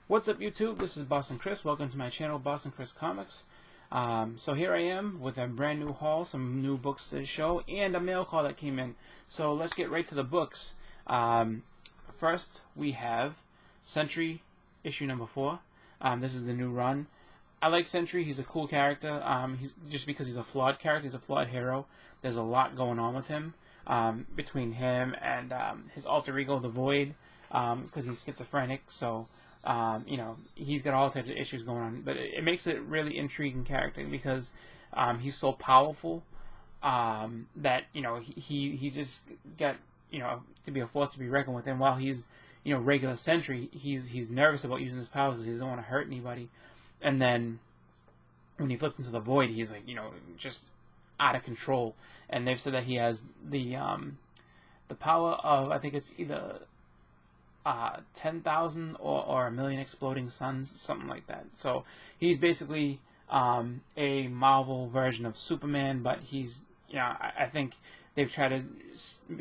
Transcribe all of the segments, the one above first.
What's up, YouTube? This is Boston Chris. Welcome to my channel, Boston Chris Comics. So here I am with a brand new haul, some new books to show, and a mail call that came in. So let's get right to the books. First, we have Sentry, issue number 4. This is the new run. I like Sentry. He's a cool character. He's just because he's a flawed character. He's a flawed hero. There's a lot going on with him. Between him and his alter ego, the Void, because he's schizophrenic. So, you know, he's got all types of issues going on. But it makes it a really intriguing character because he's so powerful that, you know, he just got, you know, to be a force to be reckoned with. And while he's, you know, regular Sentry, he's nervous about using his powers because he doesn't want to hurt anybody. And then when he flips into the Void, he's like, you know, just out of control. And they've said that he has the power of, I think it's either 10,000 or a million exploding suns, something like that. So he's basically a Marvel version of Superman, but he's, you know, I think they've tried to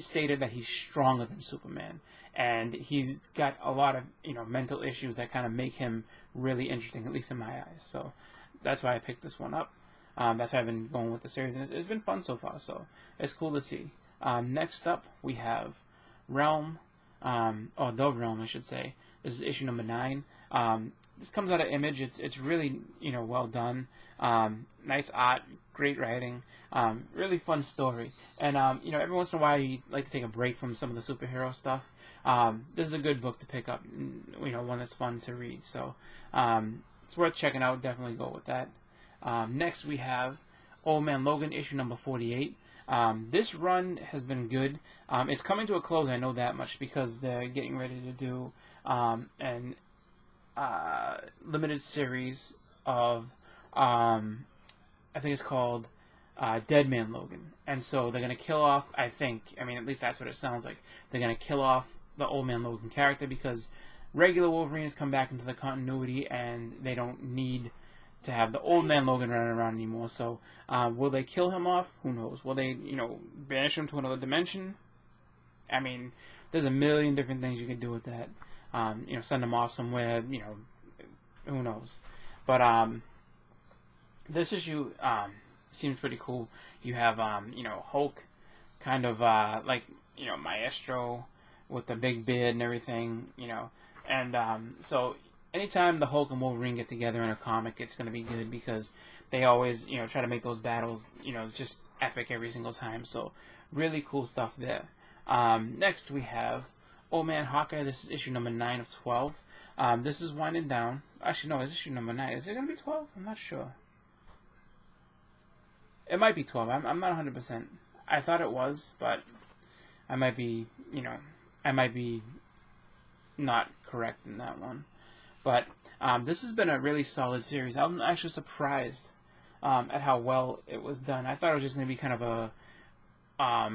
state it that he's stronger than Superman, and he's got a lot of, you know, mental issues that kind of make him really interesting, at least in my eyes. So that's why I picked this one up. That's why I've been going with the series, and it's been fun so far. So it's cool to see. Next up, we have Realm. Or The Realm, I should say. This is issue number 9. This comes out of Image. It's really, you know, well done. Nice art, great writing, really fun story. And you know, every once in a while you like to take a break from some of the superhero stuff. This is a good book to pick up. You know, one that's fun to read. So it's worth checking out. Definitely go with that. Next we have Old Man Logan, issue number 48. This run has been good. It's coming to a close, I know that much, because they're getting ready to do an limited series of, I think it's called Dead Man Logan. And so they're going to kill off, I mean, at least that's what it sounds like. They're going to kill off the Old Man Logan character because regular Wolverine has come back into the continuity and they don't need to have the Old Man Logan running around anymore. So will they kill him off? Who knows? Will they, you know, banish him to another dimension? I mean, there's a million different things you can do with that. You know, send him off somewhere, you know, who knows. But this issue seems pretty cool. You have, you know, Hulk kind of like, you know, Maestro with the big beard and everything, you know. And so anytime the Hulk and Wolverine get together in a comic, it's going to be good because they always, you know, try to make those battles, you know, just epic every single time. So really cool stuff there. Next we have Old Man Hawkeye. This is issue number 9 of 12. This is winding down. Actually, no, it's issue number 9. Is it going to be 12? I'm not sure. It might be 12. I'm not 100%. I thought it was, but I might be, you know, I might be not correct in that one. But this has been a really solid series. I'm actually surprised at how well it was done. I thought it was just going to be kind of a, I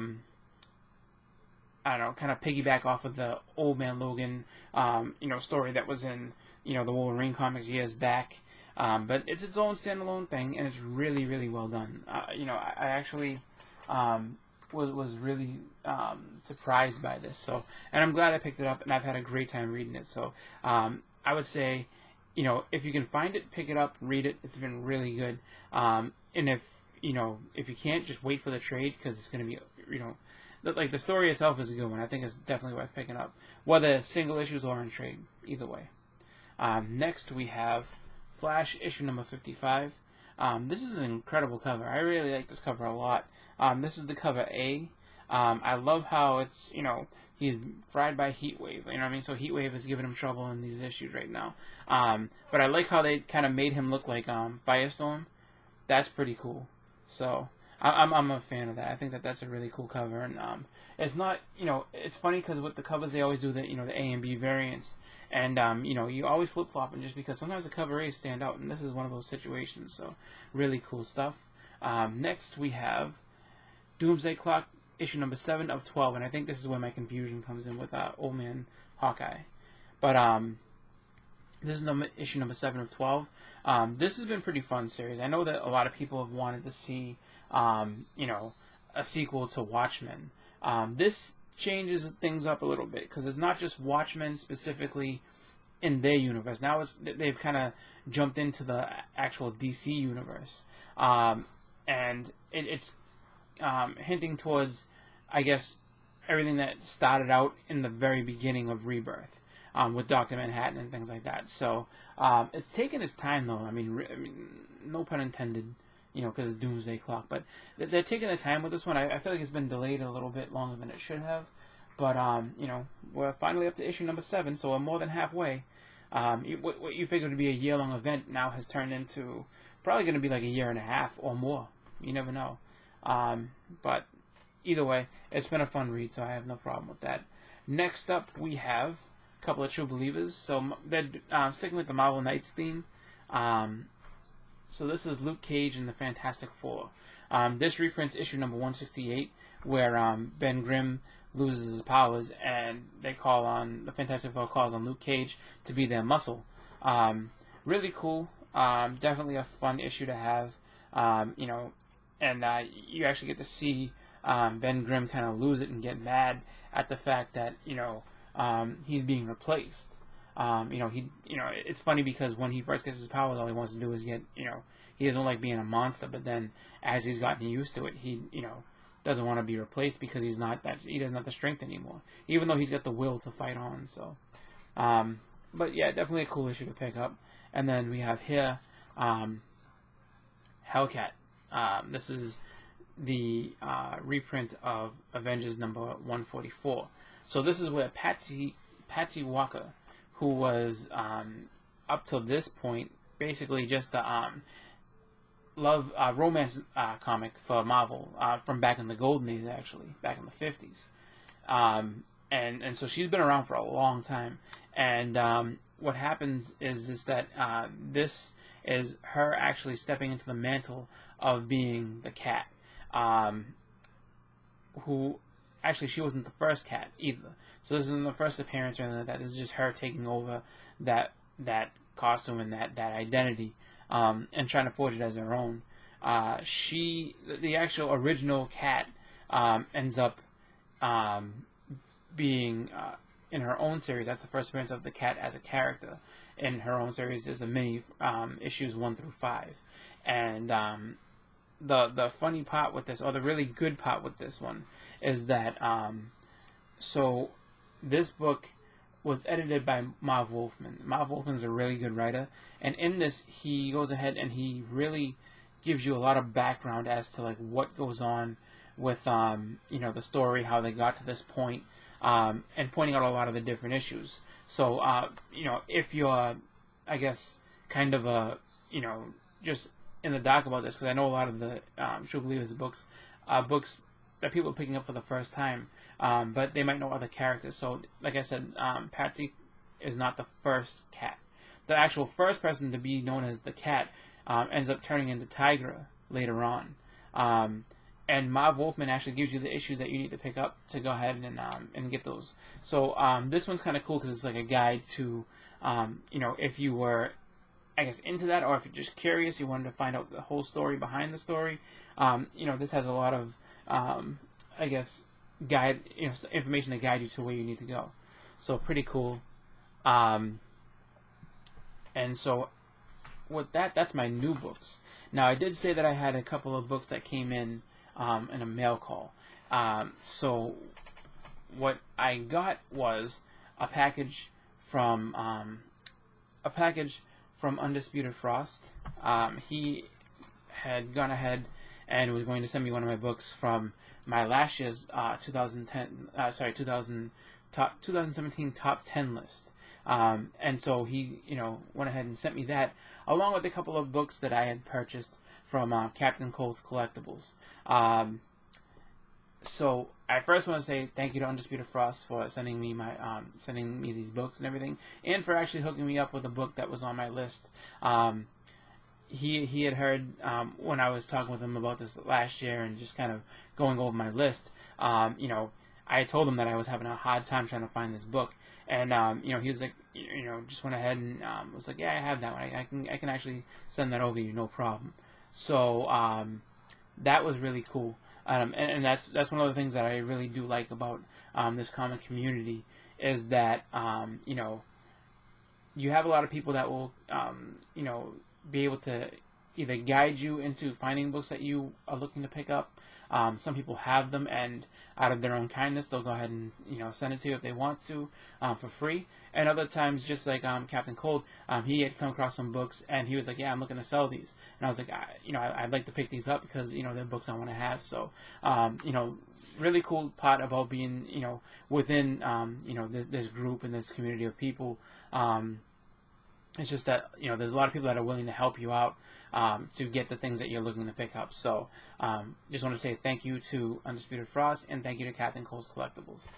don't know, kind of piggyback off of the Old Man Logan, you know, story that was in, you know, the Wolverine comics years back. But it's its own standalone thing, and it's really, really well done. You know, I actually was really surprised by this. So, and I'm glad I picked it up, and I've had a great time reading it. So, I would say, you know, if you can find it, pick it up, read it. It's been really good. And if, you know, if you can't, just wait for the trade because it's going to be, you know, like the story itself is a good one. I think it's definitely worth picking up, whether single issues or in trade, either way. Next we have Flash, issue number 55. This is an incredible cover. I really like this cover a lot. This is the cover A. I love how it's, you know, he's fried by Heatwave, you know what I mean? So Heatwave is giving him trouble in these issues right now. But I like how they kind of made him look like Firestorm. That's pretty cool. So I'm a fan of that. I think that's a really cool cover. And it's not, you know, it's funny because with the covers they always do the, you know, the A and B variants. And, you know, you always flip-flopping just because sometimes the cover A's stand out. And this is one of those situations. So really cool stuff. Next we have Doomsday Clock, issue number 7 of 12, and I think this is where my confusion comes in with Old Man Hawkeye. But this is issue number 7 of 12. This has been a pretty fun series. I know that a lot of people have wanted to see, you know, a sequel to Watchmen. This changes things up a little bit because it's not just Watchmen specifically in their universe. Now they've kind of jumped into the actual DC universe, and it's hinting towards, I guess, everything that started out in the very beginning of Rebirth, with Dr. Manhattan and things like that. So it's taken its time, though. I mean, no pun intended, because Doomsday Clock. But they're taking their time with this one. I feel like it's been delayed a little bit longer than it should have. But, we're finally up to issue number 7, so we're more than halfway. What you figured would be a year-long event now has turned into probably going to be like a year and a half or more. You never know. But either way, it's been a fun read, so I have no problem with that. Next up, we have a couple of True Believers. So they're sticking with the Marvel Knights theme. So this is Luke Cage and the Fantastic Four. This reprints issue number 168, where Ben Grimm loses his powers, and the Fantastic Four calls on Luke Cage to be their muscle. Really cool. Definitely a fun issue to have. And you actually get to see Ben Grimm kind of lose it and get mad at the fact that he's being replaced. It's funny because when he first gets his powers, all he wants to do is he doesn't like being a monster. But then, as he's gotten used to it, he doesn't want to be replaced because he doesn't have the strength anymore, even though he's got the will to fight on. So, but yeah, definitely a cool issue to pick up. And then we have here Hellcat. This is the reprint of Avengers number 144. So this is where Patsy Walker, who was up till this point basically just a romance comic for Marvel from back in the golden age, actually back in the 50s, and so she's been around for a long time. And what happens is that this is her actually stepping into the mantle of being the Cat, who actually she wasn't the first Cat either. So this isn't the first appearance or anything like that. This is just her taking over that costume and that identity, and trying to forge it as her own. The actual original Cat, ends up being in her own series. That's the first appearance of the Cat as a character in her own series. Is a mini issues 1 through 5, and the funny part with this, or the really good part with this one, is that so this book was edited by Marv Wolfman. Marv Wolfman's a really good writer, and in this he goes ahead and he really gives you a lot of background as to like what goes on with the story, how they got to this point, and pointing out a lot of the different issues. So if you're, I guess, kind of just in the dark about this, because I know a lot of the True Believers books that people are picking up for the first time, but they might know other characters. So, like I said, Patsy is not the first Cat. The actual first person to be known as the Cat ends up turning into Tigra later on. And Marv Wolfman actually gives you the issues that you need to pick up to go ahead and get those. So this one's kind of cool because it's like a guide to, if you were, I guess, into that, or if you're just curious, you wanted to find out the whole story behind the story. This has a lot of, I guess, information to guide you to where you need to go. So pretty cool. And so with that's my new books. Now I did say that I had a couple of books that came in a mail call. So what I got was a package from Undisputed Frost. He had gone ahead and was going to send me one of my books from my last year's 2017 top 10 list. And so he, went ahead and sent me that, along with a couple of books that I had purchased from Captain Cold's Collectibles. So I first want to say thank you to Undisputed Frost for sending me these books and everything, and for actually hooking me up with a book that was on my list. He had heard when I was talking with him about this last year and just kind of going over my list. I told him that I was having a hard time trying to find this book, and he was like, just went ahead and was like, yeah, I have that one. I can actually send that over to you, no problem. So that was really cool, and that's one of the things that I really do like about this comic community, is that you have a lot of people that will, be able to either guide you into finding books that you are looking to pick up. Some people have them, and out of their own kindness, they'll go ahead and send it to you if they want to for free. And other times, just like Captain Cold, he had come across some books, and he was like, "Yeah, I'm looking to sell these." And I was like, "I'd like to pick these up because they're books I want to have." So, really cool part about being within this group and this community of people. It's just that there's a lot of people that are willing to help you out to get the things that you're looking to pick up. So just want to say thank you to Undisputed Frost and thank you to Captain Cold's Collectibles.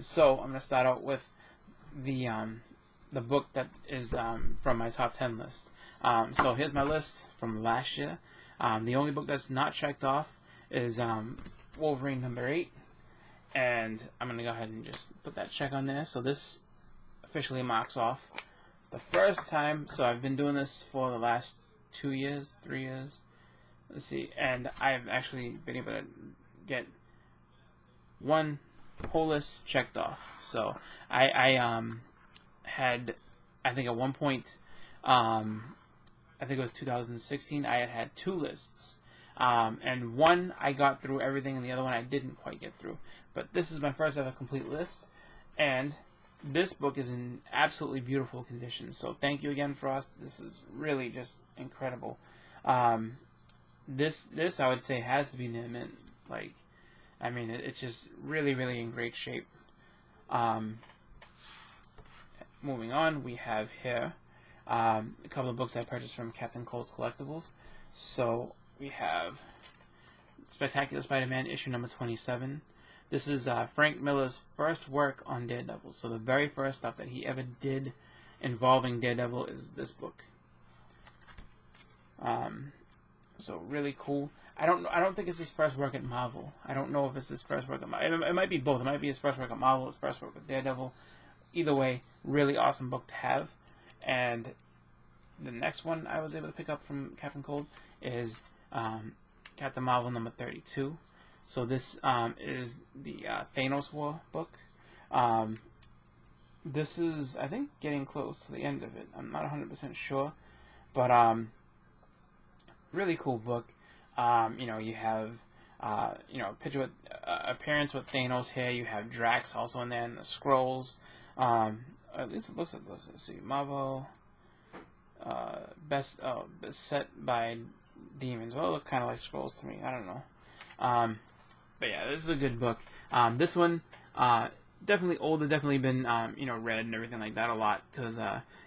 So I'm going to start out with the book that is from my top 10 list. So here's my list from last year. The only book that's not checked off is Wolverine number 8, and I'm going to go ahead and just put that check on there. So this officially marks off the first time. So I've been doing this for the last 2 years, 3 years. Let's see, and I've actually been able to get one whole list checked off. So I had, I think at one point, I think it was 2016, I had 2 lists. And one I got through everything, and the other one I didn't quite get through. But this is my first ever complete list, and this book is in absolutely beautiful condition. So thank you again, Frost. This is really just incredible. This I would say has to be near mint. Like, I mean, it's just really, really in great shape. Moving on, we have here a couple of books I purchased from Captain Cold's Collectibles. So we have Spectacular Spider-Man issue number 27. This is Frank Miller's first work on Daredevil. So the very first stuff that he ever did involving Daredevil is this book. So really cool. I don't think it's his first work at Marvel. I don't know if it's his first work at Marvel. It might be both. It might be his first work at Marvel, his first work with Daredevil. Either way, really awesome book to have. And the next one I was able to pick up from Captain Cold is Captain Marvel number 32. So this is the Thanos War book. This is, I think, getting close to the end of it. I'm not 100% sure. But really cool book. You have a picture with appearance with Thanos here. You have Drax also in there, and the Skrulls. At least it looks like this. Let's see, Marvel beset by demons. Well, it look kind of like Skrulls to me. I don't know. But yeah, this is a good book. This one definitely older, definitely been read and everything like that a lot because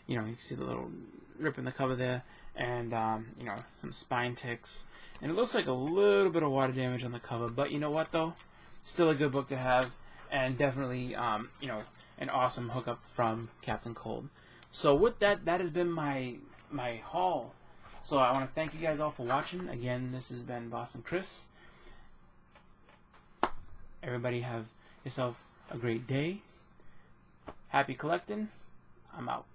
you can see the little rip in the cover there, and some spine ticks, and it looks like a little bit of water damage on the cover. But you know what though, still a good book to have, and definitely an awesome hookup from Captain Cold. So with that, that has been my haul. So I want to thank you guys all for watching. Again, this has been Boston Chris. Everybody have yourself a great day. Happy collecting. I'm out.